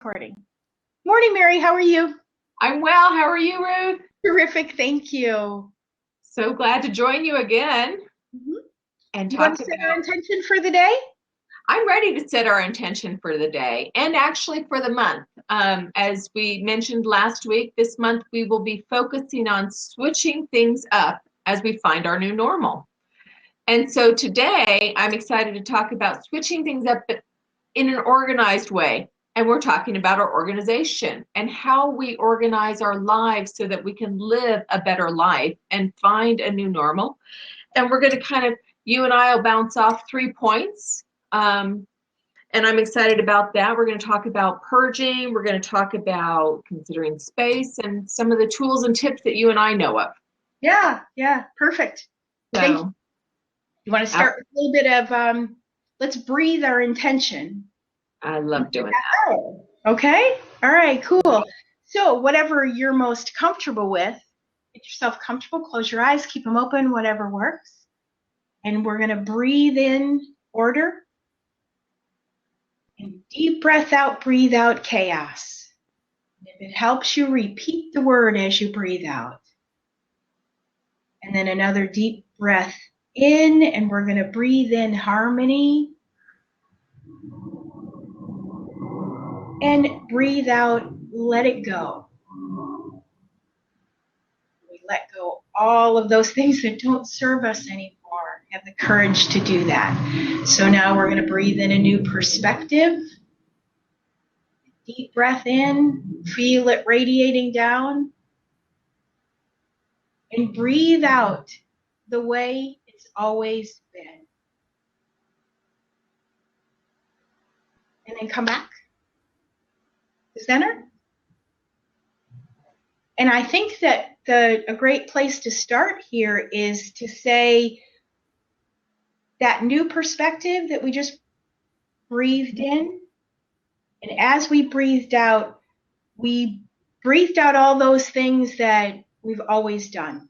Recording. Morning, Mary. How are you? I'm well. How are you, Ruth? Terrific. Thank you. So glad to join you again Mhm. and You want talk to set our about. intention for the day? I'm ready to set our intention for the day and actually for the month. As we mentioned last week, this month we will be focusing on switching things up as we find our new normal. And so today I'm excited to talk about switching things up, but in an organized way. And we're talking about our organization and how we organize our lives so that we can live a better life and find a new normal. And we're going to you and I will bounce off 3 points. And I'm excited about that. We're going to talk about purging. We're going to talk about considering space and some of the tools and tips that you and I know of. Yeah. Perfect. Thank you. So, You want to start with a little bit of let's breathe our intention. I love doing that. Okay. All right. Cool. So whatever you're most comfortable with, get yourself comfortable. Close your eyes. Keep them open. Whatever works. And we're going to breathe in order. And deep breath out. Breathe out chaos. If it helps you, repeat the word as you breathe out. And then another deep breath in, and we're going to breathe in harmony. And breathe out, let it go. We let go all of those things that don't serve us anymore. Have the courage to do that. So now we're going to breathe in a new perspective. Deep breath in, feel it radiating down. And breathe out the way it's always been. And then come back to center. And I think that a great place to start here is to say that new perspective that we just breathed in. And as we breathed out all those things that we've always done.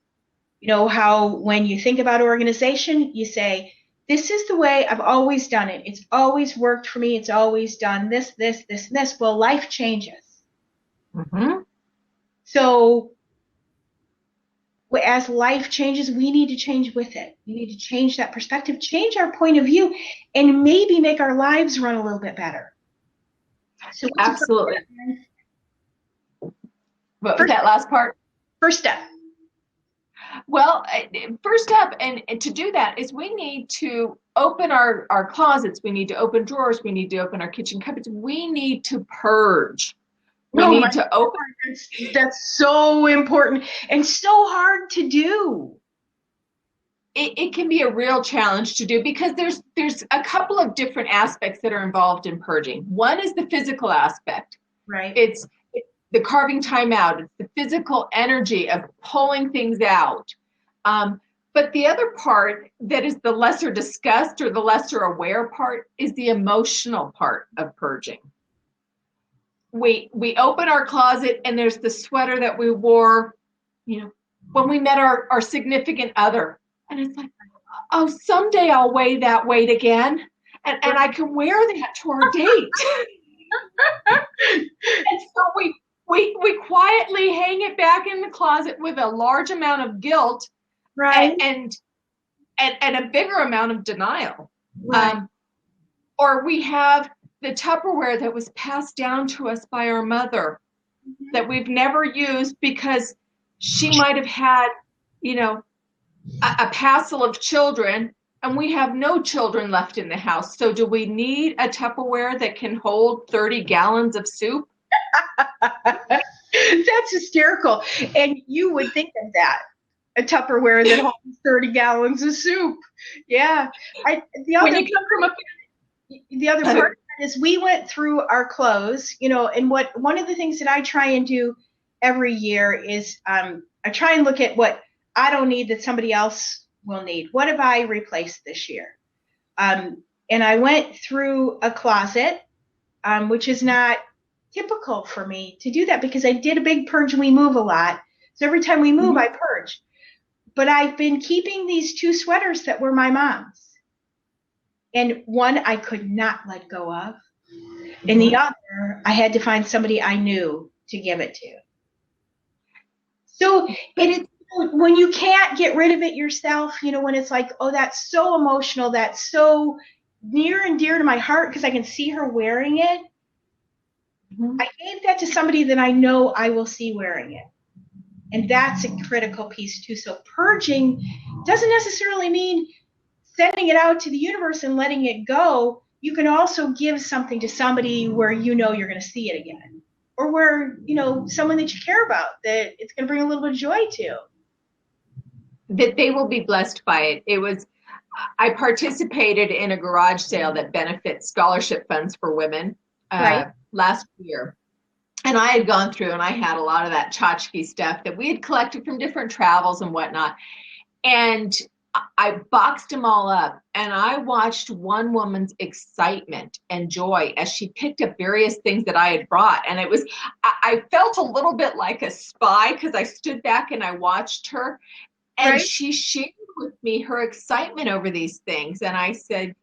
You know how when you think about organization, you say, this is the way I've always done it. It's always worked for me. It's always done this, this, this, and this. Well, life changes. Mm-hmm. So as life changes, we need to change with it. We need to change that perspective, change our point of view, and maybe make our lives run a little bit better. So absolutely. What was that last part? First step. Well, first step, and to do that is we need to open our closets. We need to open drawers. We need to open our kitchen cupboards. We need to purge. We need to open. That's so important and so hard to do. It can be a real challenge to do because there's a couple of different aspects that are involved in purging. One is the physical aspect. Right. It's the carving time out. It's the physical energy of pulling things out. But the other part that is the lesser discussed or the lesser aware part is the emotional part of purging. We open our closet and there's the sweater that we wore, when we met our significant other. And it's like, oh, someday I'll weigh that weight again. And I can wear that to our date. And so we quietly hang it back in the closet with a large amount of guilt, right, and a bigger amount of denial. Right. Or we have the Tupperware that was passed down to us by our mother that we've never used because she might have had, a passel of children, and we have no children left in the house. So do we need a Tupperware that can hold 30 gallons of soup? That's hysterical. And you would think of that, a Tupperware that holds 30 gallons of soup. Yeah. The other part is we went through our clothes, and one of the things that I try and do every year is I try and look at what I don't need that somebody else will need. What have I replaced this year? And I went through a closet, which is not typical for me to do that because I did a big purge and we move a lot. So every time we move, I purge. But I've been keeping these 2 sweaters that were my mom's. And one I could not let go of. And the other, I had to find somebody I knew to give it to. So it's when you can't get rid of it yourself, when it's like, oh, that's so emotional, that's so near and dear to my heart because I can see her wearing it. I gave that to somebody that I know I will see wearing it. And that's a critical piece too. So purging doesn't necessarily mean sending it out to the universe and letting it go. You can also give something to somebody where you're going to see it again. Or where, someone that you care about, that it's going to bring a little bit of joy to. That they will be blessed by it. I participated in a garage sale that benefits scholarship funds for women last year. And I had gone through and I had a lot of that tchotchke stuff that we had collected from different travels and whatnot. And I boxed them all up, and I watched one woman's excitement and joy as she picked up various things that I had brought. And I felt a little bit like a spy because I stood back and I watched her, and she shared with me her excitement over these things. And I said,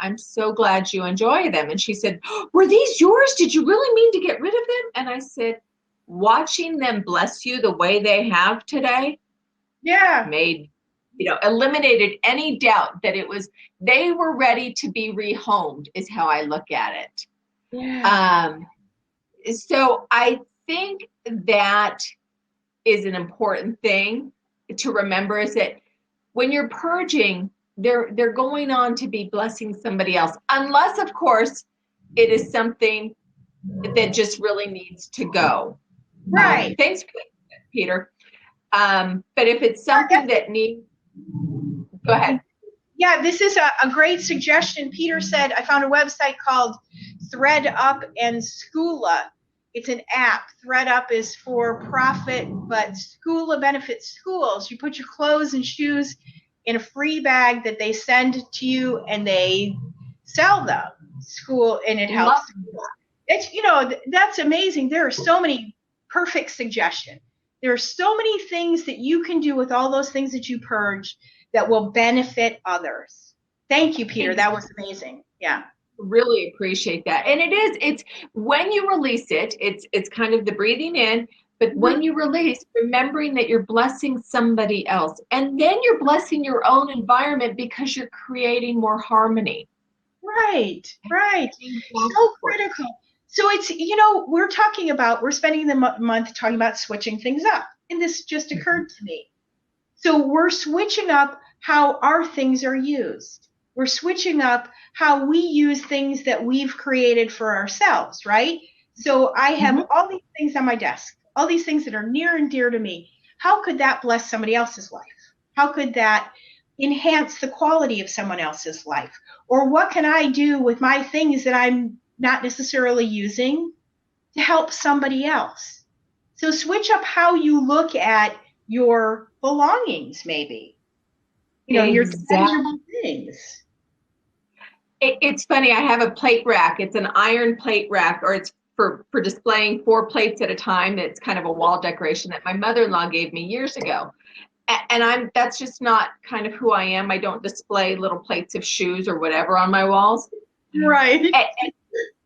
I'm so glad you enjoy them. And she said, were these yours? Did you really mean to get rid of them? And I said, watching them bless you the way they have today, eliminated any doubt that they were ready to be rehomed, is how I look at it. Yeah. So I think that is an important thing to remember, is that when you're purging, they're going on to be blessing somebody else, unless, of course, it is something that just really needs to go. Right. Thanks for that, Peter. But if it's something that needs, go ahead. Yeah, this is a great suggestion. Peter said, I found a website called ThreadUp and Schoola. It's an app. ThreadUp is for profit, but Schoola benefits schools. You put your clothes and shoes in a free bag that they send to you, and they sell them. And it helps. It's, that's amazing. There are so many perfect suggestions. There are so many things that you can do with all those things that you purge that will benefit others. Thank you, Peter. That was amazing. Yeah. Really appreciate that. And it's when you release it, it's kind of the breathing in, but when you release, remembering that you're blessing somebody else, and then you're blessing your own environment because you're creating more harmony. Right. So critical. So it's, we're spending the month talking about switching things up. And this just occurred to me. So we're switching up how our things are used. We're switching up how we use things that we've created for ourselves, right? So I have all these things on my desk, all these things that are near and dear to me. How could that bless somebody else's life? How could that enhance the quality of someone else's life? Or what can I do with my things that I'm not necessarily using to help somebody else? So switch up how you look at your belongings, maybe. Your tangible things. It's funny, I have a plate rack. It's an iron plate rack, or it's for displaying 4 plates at a time. It's kind of a wall decoration that my mother-in-law gave me years ago. And that's just not kind of who I am. I don't display little plates of shoes or whatever on my walls. Right. And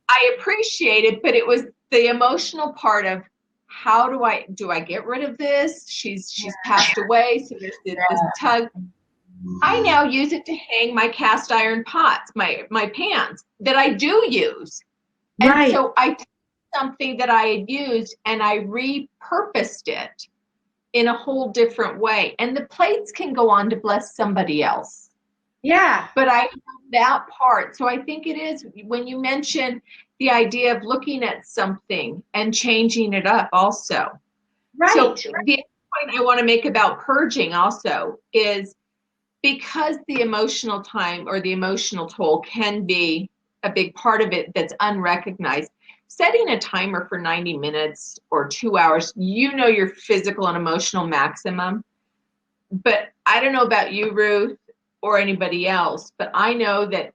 I appreciate it, but it was the emotional part of, how do I get rid of this? She's passed away, so there's this tug. I now use it to hang my cast iron pots, my pans that I do use. And so I took something that I had used and I repurposed it in a whole different way. And the plates can go on to bless somebody else. Yeah. But I have that part. So I think it is, when you mention the idea of looking at something and changing it up also. Right. So the point I want to make about purging also is, because the emotional time or the emotional toll can be a big part of it that's unrecognized, setting a timer for 90 minutes or 2 hours, your physical and emotional maximum. But I don't know about you, Ruth, or anybody else, but I know that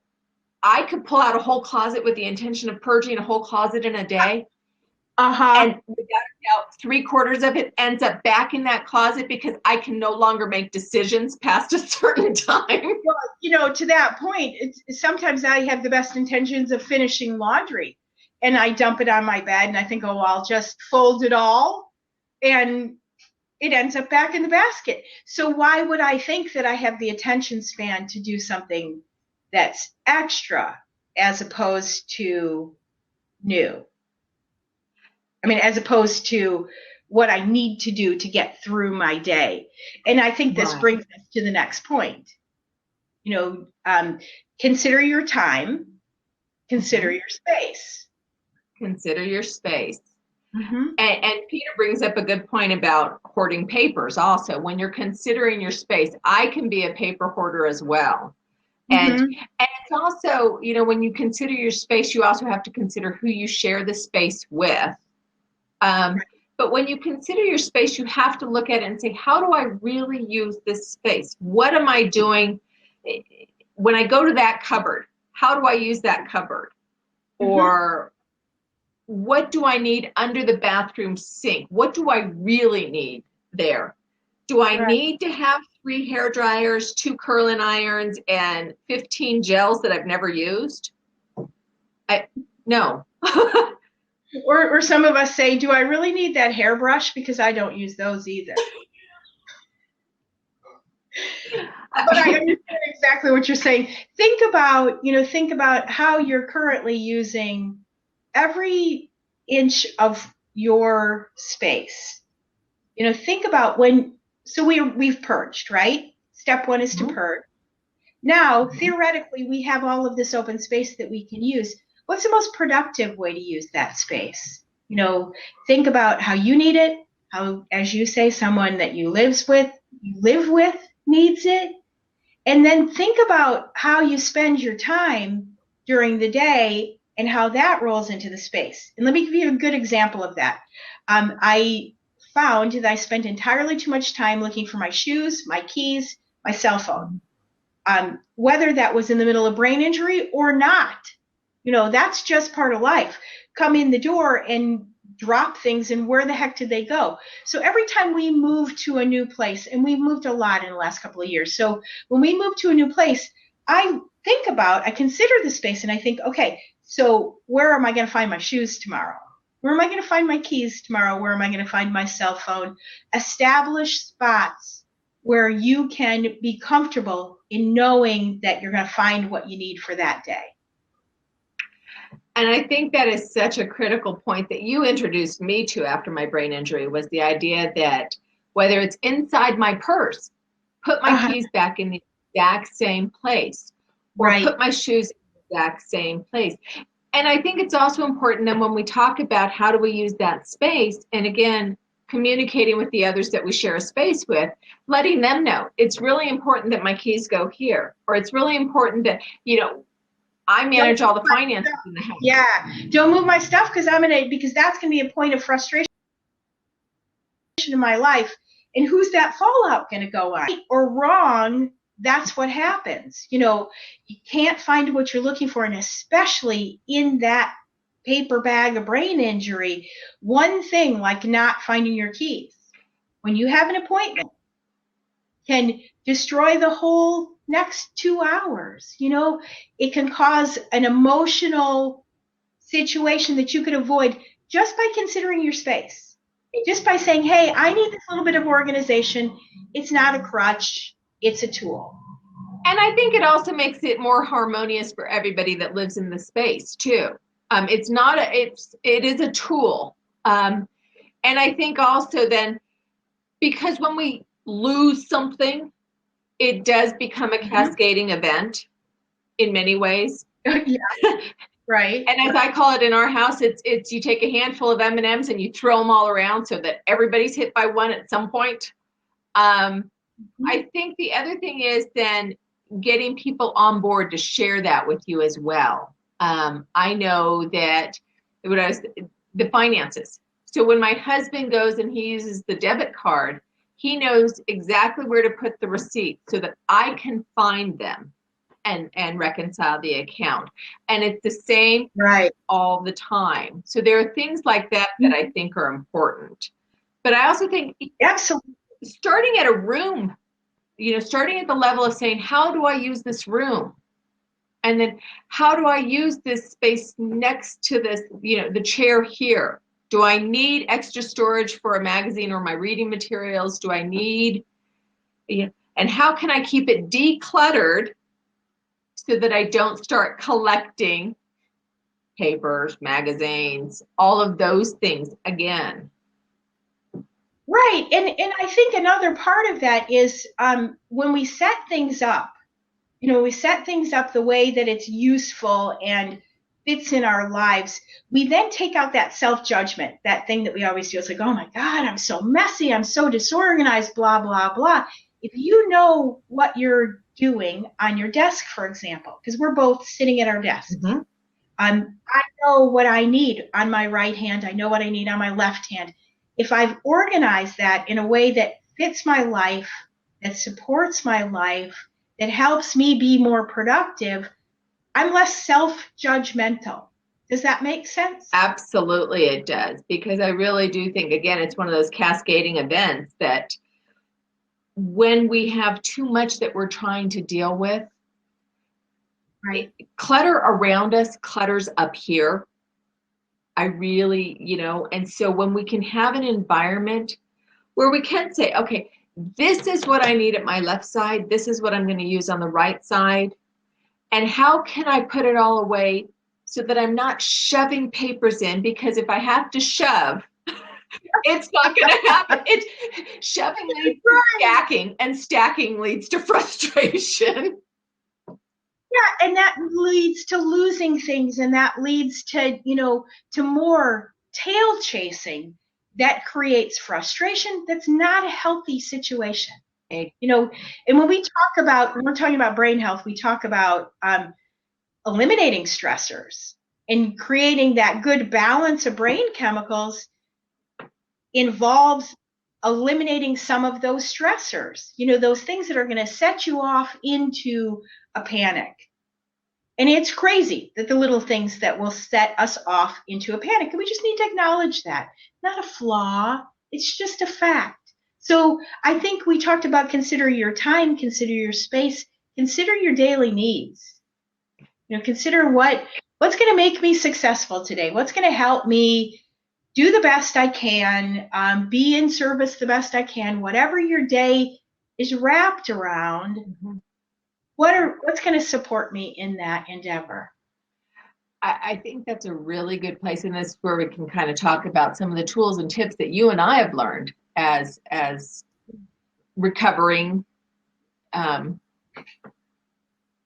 I could pull out a whole closet with the intention of purging a whole closet in a day. And without a doubt, 3/4 of it ends up back in that closet because I can no longer make decisions past a certain time. Well, to that point, sometimes I have the best intentions of finishing laundry. and I dump it on my bed and I think, oh, I'll just fold it all. And it ends up back in the basket. So why would I think that I have the attention span to do something that's extra as opposed to new? I mean, as opposed to what I need to do to get through my day. And I think this brings us to the next point. Consider your time, consider your space. Consider your space. And Peter brings up a good point about hoarding papers also. When you're considering your space, I can be a paper hoarder as well. And it's also, when you consider your space, you also have to consider who you share the space with. But when you consider your space, you have to look at it and say, how do I really use this space? What am I doing when I go to that cupboard? How do I use that cupboard? Or what do I need under the bathroom sink? What do I really need there? Do I need to have 3 hair dryers, 2 curling irons, and 15 gels that I've never used? No. Or some of us say, do I really need that hairbrush? Because I don't use those either. But I understand exactly what you're saying. Think about how you're currently using every inch of your space. Think about we've purged, right? Step 1 is to purge. Now, theoretically, we have all of this open space that we can use. What's the most productive way to use that space? Think about how you need it, how, as you say, someone that you live with needs it. And then think about how you spend your time during the day and how that rolls into the space. And let me give you a good example of that. I found that I spent entirely too much time looking for my shoes, my keys, my cell phone. Whether that was in the middle of brain injury or not, that's just part of life. Come in the door and drop things, and where the heck did they go? So every time we move to a new place, and we've moved a lot in the last couple of years, so when we move to a new place, I consider the space, and I think, okay, so where am I going to find my shoes tomorrow? Where am I going to find my keys tomorrow? Where am I going to find my cell phone? Establish spots where you can be comfortable in knowing that you're going to find what you need for that day. And I think that is such a critical point that you introduced me to after my brain injury, was the idea that whether it's inside my purse, put my keys back in the exact same place, or put my shoes in the exact same place. And I think it's also important that when we talk about how do we use that space, and again, communicating with the others that we share a space with, letting them know it's really important that my keys go here, or it's really important that, I manage all the finances in the house. Yeah, don't move my stuff because that's gonna be a point of frustration in my life. And who's that fallout gonna go on? Right or wrong, that's what happens. You can't find what you're looking for, and especially in that paper bag of brain injury, one thing like not finding your keys when you have an appointment can destroy the whole next 2 hours. It can cause an emotional situation that you could avoid just by considering your space. Just by saying, hey, I need this little bit of organization. It's not a crutch, it's a tool. And I think it also makes it more harmonious for everybody that lives in the space too. It is a tool. And I think also then, because when we lose something, it does become a cascading event in many ways. Yeah. Right. And as I call it in our house, it's you take a handful of M&Ms and you throw them all around so that everybody's hit by one at some point. I think the other thing is then getting people on board to share that with you as well. I know that the finances. So when my husband goes and he uses the debit card, he knows exactly where to put the receipt so that I can find them and reconcile the account. And it's the same all the time. So there are things like that I think are important. But I also think starting at a room, starting at the level of saying, how do I use this room? And then how do I use this space next to this, the chair here? Do I need extra storage for a magazine or my reading materials? Do I need, and how can I keep it decluttered so that I don't start collecting papers, magazines, all of those things again? Right. And I think another part of that is when we set things up, we set things up the way that it's useful and fits in our lives, we then take out that self-judgment, that thing that we always do. It's like, oh my God, I'm so messy, I'm so disorganized, blah, blah, blah. If you know what you're doing on your desk, for example, because we're both sitting at our desks, Mm-hmm. I know what I need on my right hand, I know what I need on my left hand. If I've organized that in a way that fits my life, that supports my life, that helps me be more productive, I'm less self-judgmental. Does that make sense? Absolutely, it does. Because I really do think, again, it's one of those cascading events that when we have too much that we're trying to deal with, right? Clutter around us clutters up here. I really, and so when we can have an environment where we can say, okay, this is what I need at my left side, this is what I'm going to use on the right side, and how can I put it all away so that I'm not shoving papers in? Because if I have to shove, it's not going to happen. Shoving leads to stacking, and stacking leads to frustration. Yeah, and that leads to losing things, and that leads to, to more tail chasing that creates frustration. That's not a healthy situation. And when we're talking about brain health, we talk about eliminating stressors and creating that good balance of brain chemicals involves eliminating some of those stressors, those things that are going to set you off into a panic. And it's crazy that the little things that will set us off into a panic, and we just need to acknowledge that. Not a flaw, it's just a fact. So I think we talked about consider your time, consider your space, consider your daily needs. Consider what's going to make me successful today, what's going to help me do the best I can, be in service the best I can, whatever your day is wrapped around. Mm-hmm. What's going to support me in that endeavor? I think that's a really good place, and this is where we can kind of talk about some of the tools and tips that you and I have learned as recovering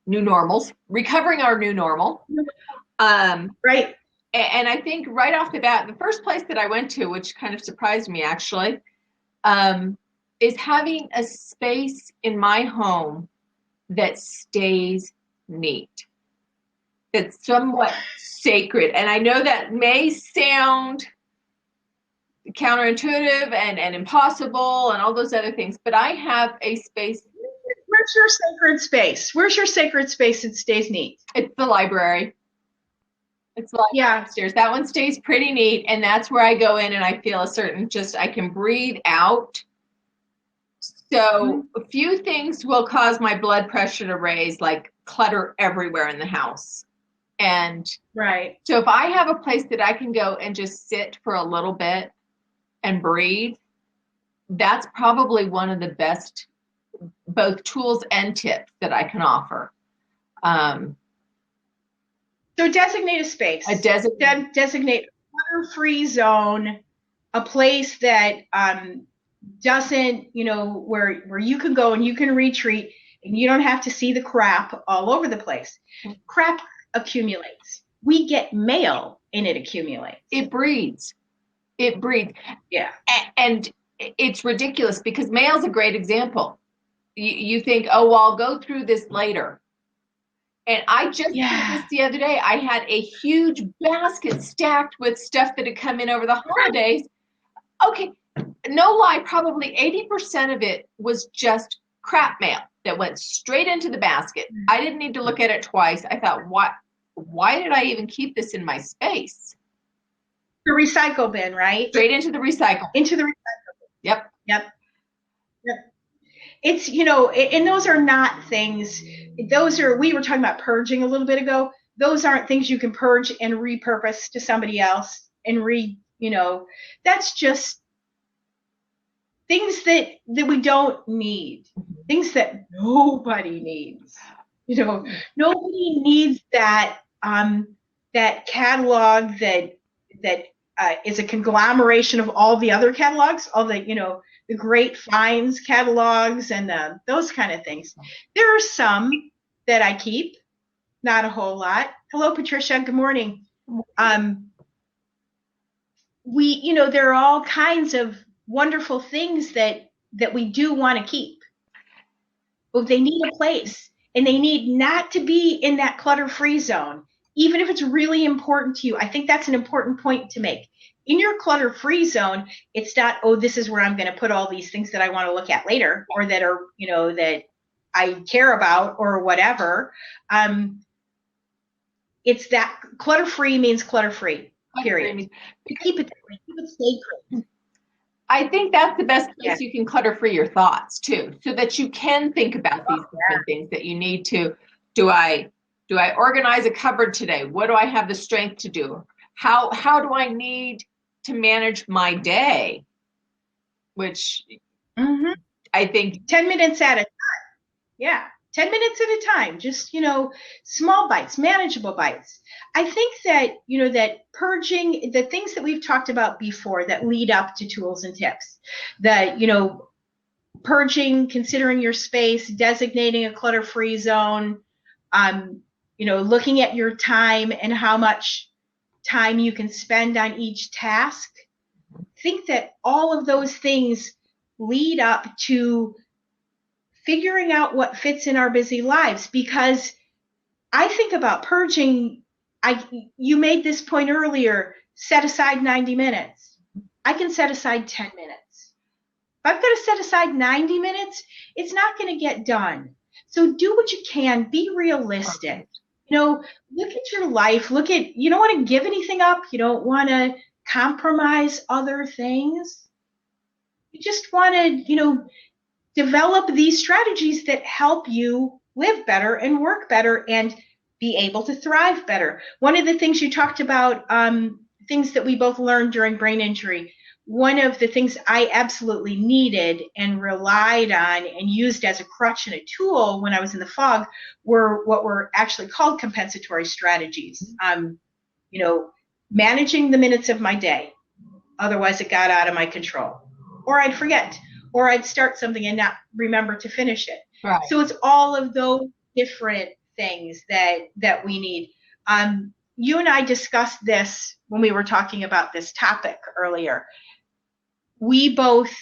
new normals, recovering our new normal. Right. And I think right off the bat, the first place that I went to, which kind of surprised me actually, is having a space in my home that stays neat, that's somewhat sacred. And I know that may sound counterintuitive and impossible and all those other things, but I have a space. Where's your sacred space? Where's your sacred space that stays neat? It's the library. It's like upstairs. That one stays pretty neat, and that's where I go in and I feel a certain, I can breathe out. So a few things will cause my blood pressure to raise, like clutter everywhere in the house. And right. So if I have a place that I can go and just sit for a little bit and breathe, that's probably one of the best both tools and tips that I can offer. So designate a space. Designate a clutter-free zone, a place that doesn't, where you can go and you can retreat and you don't have to see the crap all over the place. Crap accumulates. We get mail and it accumulates. It breeds. Yeah. And it's ridiculous because mail's a great example. You think, oh, well, I'll go through this later. And I just did this the other day. I had a huge basket stacked with stuff that had come in over the holidays. Okay, no lie, probably 80% of it was just crap mail that went straight into the basket. I didn't need to look at it twice. I thought, why did I even keep this in my space? The recycle bin, right? Straight into the recycle. Into the recycle bin. Yep. it's, and those are not things, we were talking about purging a little bit ago. Those aren't things you can purge and repurpose to somebody else and that's just things that we don't need, things that nobody needs. Nobody needs that that catalog that is a conglomeration of all the other catalogs, all the the great finds catalogs and those kind of things. There are some that I keep, not a whole lot. Hello, Patricia. Good morning. There are all kinds of wonderful things that we do want to keep, but they need a place, and they need not to be in that clutter-free zone, even if it's really important to you. I think that's an important point to make. In your clutter-free zone, it's not, oh, this is where I'm going to put all these things that I want to look at later, or that are, that I care about, or whatever. It's that clutter-free means clutter-free, period. Keep it sacred. I think that's the best place you can clutter free your thoughts too, so that you can think about these different things that you need to. Do I organize a cupboard today? What do I have the strength to do? How do I need to manage my day? Which I think 10 minutes at a time. Yeah. 10 minutes at a time, just, small bites, manageable bites. I think that, that purging, the things that we've talked about before that lead up to tools and tips, that, purging, considering your space, designating a clutter-free zone, looking at your time and how much time you can spend on each task. I think that all of those things lead up to figuring out what fits in our busy lives, because I think about purging. You made this point earlier, set aside 90 minutes. I can set aside 10 minutes. If I've got to set aside 90 minutes, it's not going to get done. So do what you can, be realistic. Look at your life, you don't want to give anything up. You don't want to compromise other things. You just want to, develop these strategies that help you live better and work better and be able to thrive better. One of the things you talked about, things that we both learned during brain injury, one of the things I absolutely needed and relied on and used as a crutch and a tool when I was in the fog were what were actually called compensatory strategies. Managing the minutes of my day. Otherwise, it got out of my control. Or I'd forget. Or I'd start something and not remember to finish it. Right. So it's all of those different things that we need. You and I discussed this when we were talking about this topic earlier. We both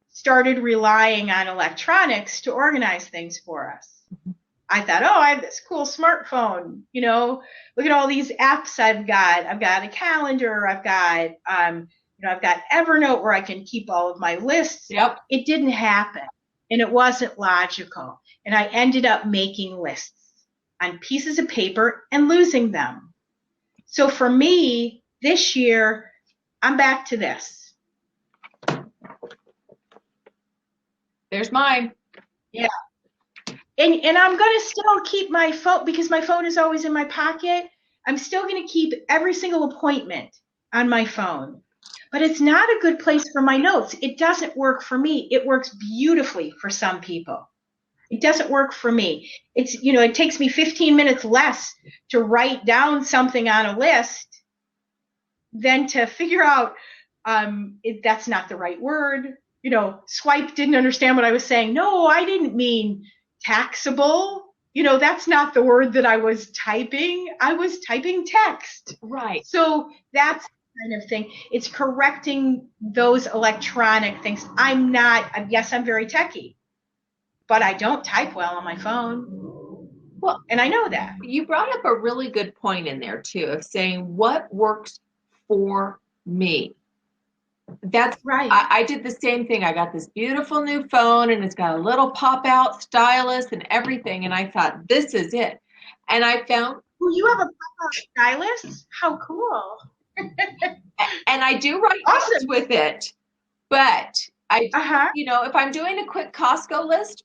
started relying on electronics to organize things for us. I thought, I have this cool smartphone. Look at all these apps I've got. I've got a calendar. I've got I've got Evernote where I can keep all of my lists. Yep. It didn't happen, and it wasn't logical. And I ended up making lists on pieces of paper and losing them. So for me, this year, I'm back to this. There's mine. Yeah. And I'm going to still keep my phone, because my phone is always in my pocket. I'm still going to keep every single appointment on my phone. But it's not a good place for my notes. It doesn't work for me. It works beautifully for some people. It doesn't work for me. It's, it takes me 15 minutes less to write down something on a list than to figure out that's not the right word. Swipe didn't understand what I was saying. No, I didn't mean taxable. That's not the word that I was typing. I was typing text. Right. So that's kind of thing. It's correcting those electronic things. Yes, I'm very techie, but I don't type well on my phone. Well, and I know that. You brought up a really good point in there too, of saying what works for me. That's right. I did the same thing. I got this beautiful new phone and it's got a little pop-out stylus and everything. And I thought, this is it. And I found... Well, you have a pop-out stylus? How cool. And I do write notes with it, but I, Uh-huh. if I'm doing a quick Costco list,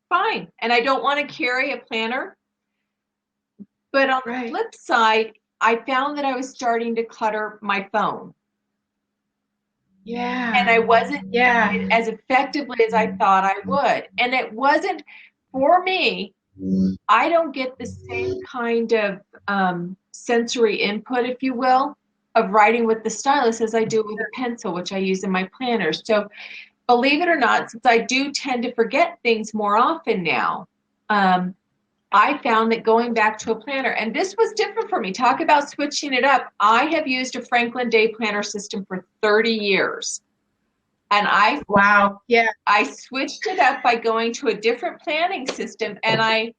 fine. And I don't want to carry a planner. But on the Right. flip side, I found that I was starting to clutter my phone. And Yeah. I wasn't Yeah. doing it as effectively as I thought I would. And it wasn't for me. I don't get the same kind of sensory input, if you will, of writing with the stylus as I do with a pencil, which I use in my planners. So believe it or not, since I do tend to forget things more often now, I found that going back to a planner, and this was different for me. Talk about switching it up. I have used a Franklin Day Planner system for 30 years. And Wow. Yeah. I switched it up by going to a different planning system, and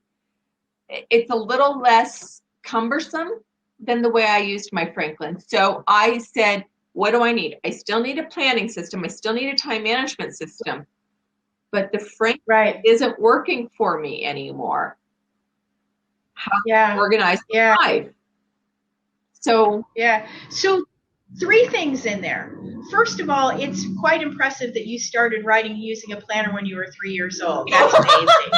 it's a little less cumbersome than the way I used my Franklin. So I said, what do I need? I still need a planning system. I still need a time management system. But the Franklin Right. isn't working for me anymore. How Yeah. to organize Yeah. my life. So Yeah. So 3 things in there. First of all, it's quite impressive that you started writing using a planner when you were 3 years old. That's amazing.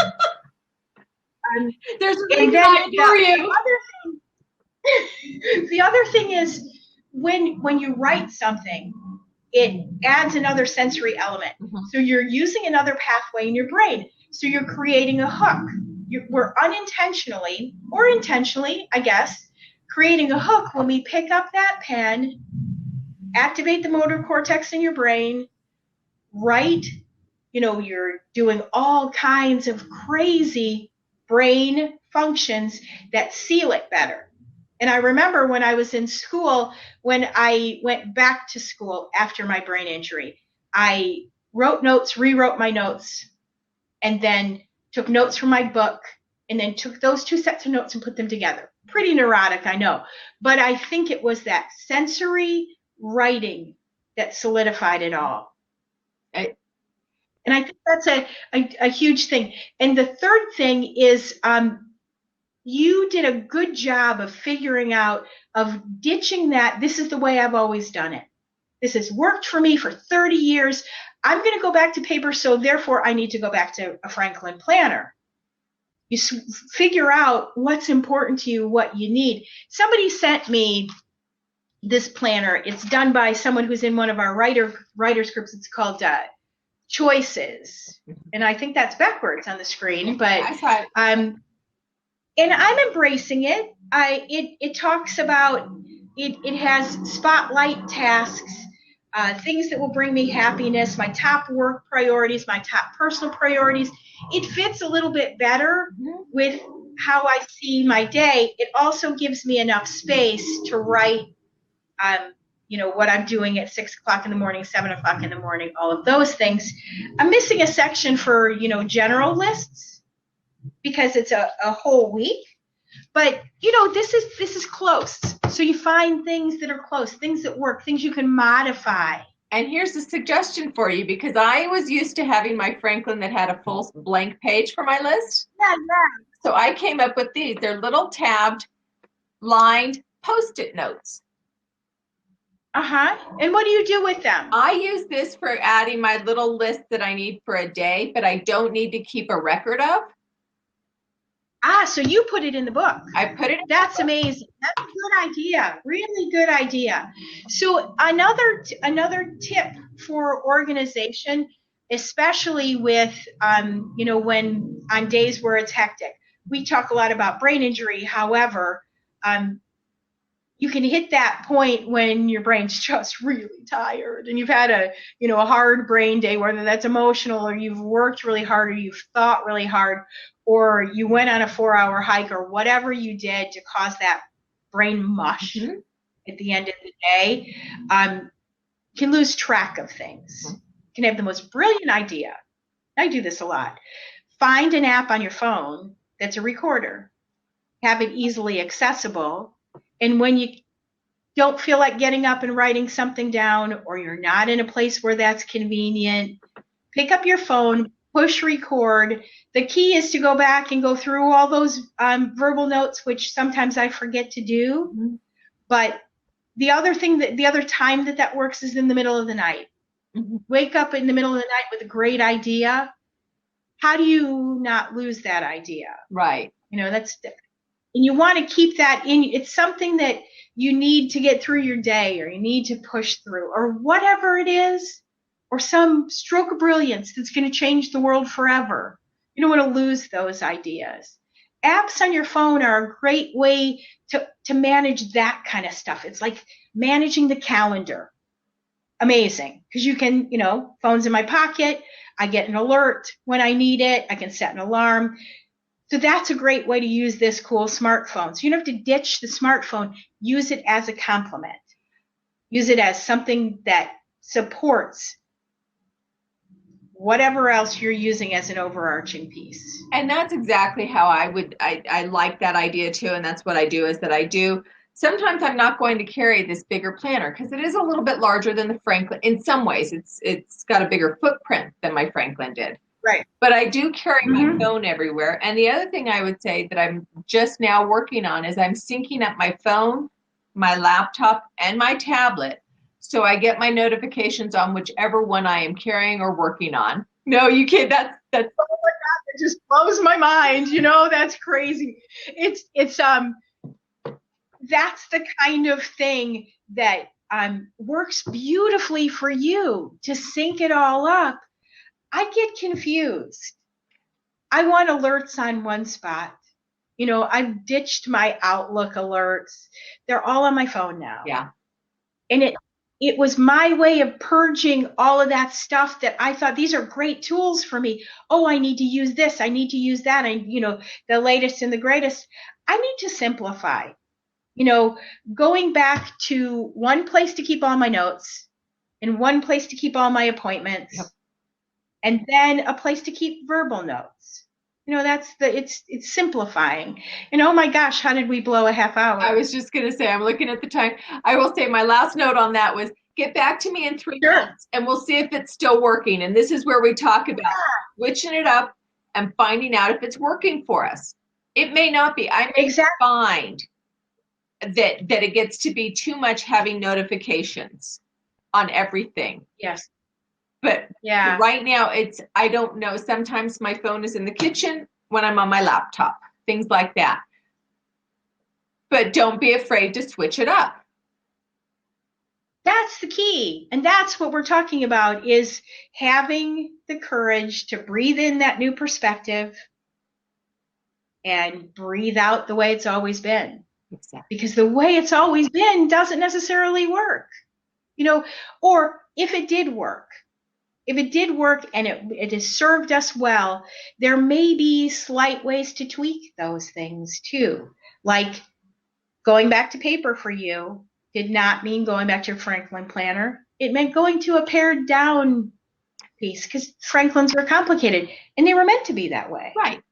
there's a And reason then I adore you. the other thing is when you write something, it adds another sensory element. So you're using another pathway in your brain. So you're creating a hook. We're unintentionally or intentionally, I guess, creating a hook when we pick up that pen, activate the motor cortex in your brain, write. You're doing all kinds of crazy brain functions that seal it better. And I remember when I was in school, when I went back to school after my brain injury, I wrote notes, rewrote my notes, and then took notes from my book, and then took those 2 sets of notes and put them together. Pretty neurotic, I know. But I think it was that sensory writing that solidified it all. And I think that's a huge thing. And the third thing is you did a good job of figuring out, of ditching that. This is the way I've always done it. This has worked for me for 30 years. I'm going to go back to paper, so therefore I need to go back to a Franklin planner. You figure out what's important to you, what you need. Somebody sent me this planner. It's done by someone who's in one of our writers groups. It's called Choices. And I think that's backwards on the screen, but and I'm embracing it. It talks about it has spotlight tasks, things that will bring me happiness, my top work priorities, my top personal priorities. It fits a little bit better with how I see my day. It also gives me enough space to write what I'm doing at 6 o'clock in the morning, 7 o'clock in the morning, all of those things. I'm missing a section for, general lists because it's a whole week. But, this is close. So you find things that are close, things that work, things you can modify. And here's a suggestion for you, because I was used to having my Franklin that had a full blank page for my list. Yeah. So I came up with these. They're little tabbed, lined Post-it notes. And what do you do with them? I use this for adding my little list that I need for a day, but I don't need to keep a record of. So you put it in the book. I put it in That's the book. Amazing. That's a good idea. Really good idea. So another tip for organization, especially with, when on days where it's hectic. We talk a lot about brain injury. However, you can hit that point when your brain's just really tired and you've had a hard brain day, whether that's emotional or you've worked really hard or you've thought really hard or you went on a 4-hour hike or whatever you did to cause that brain mush at the end of the day. You can lose track of things. You can have the most brilliant idea. I do this a lot. Find an app on your phone that's a recorder. Have it easily accessible. And when you don't feel like getting up and writing something down, or you're not in a place where that's convenient, pick up your phone, push record. The key is to go back and go through all those verbal notes, which sometimes I forget to do. But the other time that works is in the middle of the night. Mhm. Wake up in the middle of the night with a great idea. How do you not lose that idea? Right. That's, and you want to keep that in. It's something that you need to get through your day, or you need to push through, or whatever it is, or some stroke of brilliance that's going to change the world forever. You don't want to lose those ideas. Apps on your phone are a great way to manage that kind of stuff. It's like managing the calendar. Amazing. Because you can, phone's in my pocket. I get an alert when I need it. I can set an alarm. So that's a great way to use this cool smartphone. So you don't have to ditch the smartphone. Use it as a complement. Use it as something that supports whatever else you're using as an overarching piece. And that's exactly how I like that idea too. And that's what I do, is that I do. Sometimes I'm not going to carry this bigger planner because it is a little bit larger than the Franklin. In some ways, it's got a bigger footprint than my Franklin did. Right. But I do carry my phone everywhere. And the other thing I would say that I'm just now working on is I'm syncing up my phone, my laptop, and my tablet. So I get my notifications on whichever one I am carrying or working on. No, you can't. That's It just blows my mind. That's crazy. It's that's the kind of thing that works beautifully for you to sync it all up. I get confused. I want alerts on one spot. I've ditched my Outlook alerts. They're all on my phone now. yeah. And it was my way of purging all of that stuff that I thought, these are great tools for me. Oh, I need to use this. I need to use that. The latest and the greatest. I need to simplify. Going back to one place to keep all my notes and one place to keep all my appointments. Yep. And then a place to keep verbal notes. It's simplifying. And oh my gosh, how did we blow a half hour? I was just going to say, I'm looking at the time. I will say my last note on that was, get back to me in 3 months and we'll see if it's still working. And this is where we talk about switching it up and finding out if it's working for us. It may not be. I may find that it gets to be too much having notifications on everything. Yes. But right now I don't know. Sometimes my phone is in the kitchen when I'm on my laptop, things like that. But don't be afraid to switch it up. That's the key. And that's what we're talking about, is having the courage to breathe in that new perspective and breathe out the way it's always been. Exactly. Because the way it's always been doesn't necessarily work. Or if it did work and it has served us well, there may be slight ways to tweak those things too. Like going back to paper for you did not mean going back to your Franklin planner. It meant going to a pared down piece, because Franklins were complicated and they were meant to be that way. Right.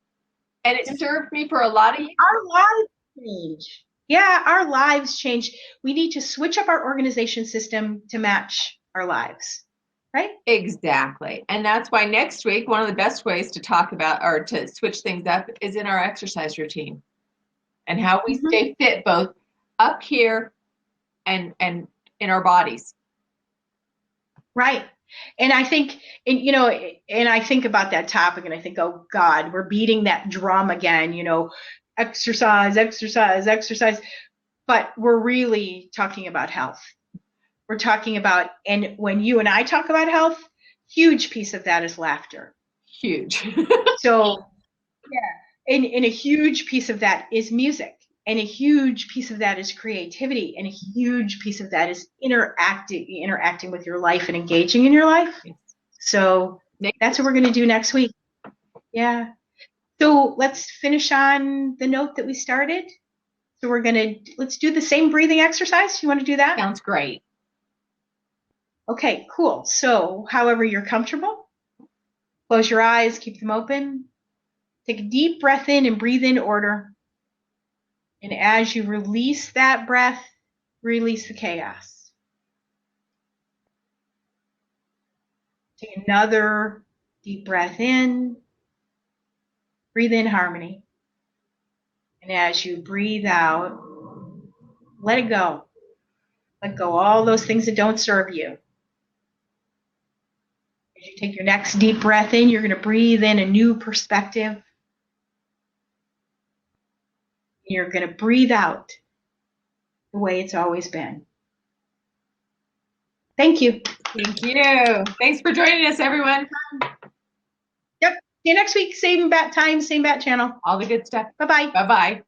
And it served me for a lot of years. Our lives change. Yeah, our lives change. We need to switch up our organization system to match our lives. Right? Exactly. And that's why next week, one of the best ways to talk about or to switch things up is in our exercise routine and how we stay fit both up here and in our bodies. Right. And I think, and I think about that topic and I think, oh God, we're beating that drum again, exercise, exercise, exercise. But we're really talking about health. We're talking about, and when you and I talk about health, huge piece of that is laughter. Huge. So, and a huge piece of that is music. And a huge piece of that is creativity. And a huge piece of that is interacting with your life and engaging in your life. So that's what we're going to do next week. Yeah. So let's finish on the note that we started. So let's do the same breathing exercise. You want to do that? Sounds great. Okay, cool. So however you're comfortable, close your eyes, keep them open. Take a deep breath in and breathe in order. And as you release that breath, release the chaos. Take another deep breath in. Breathe in harmony. And as you breathe out, let it go. Let go all those things that don't serve you. As you take your next deep breath in, you're going to breathe in a new perspective. You're going to breathe out the way it's always been. Thank you. Thank you. Thanks for joining us, everyone. Yep. See you next week. Same bat time, same bat channel. All the good stuff. Bye-bye. Bye-bye.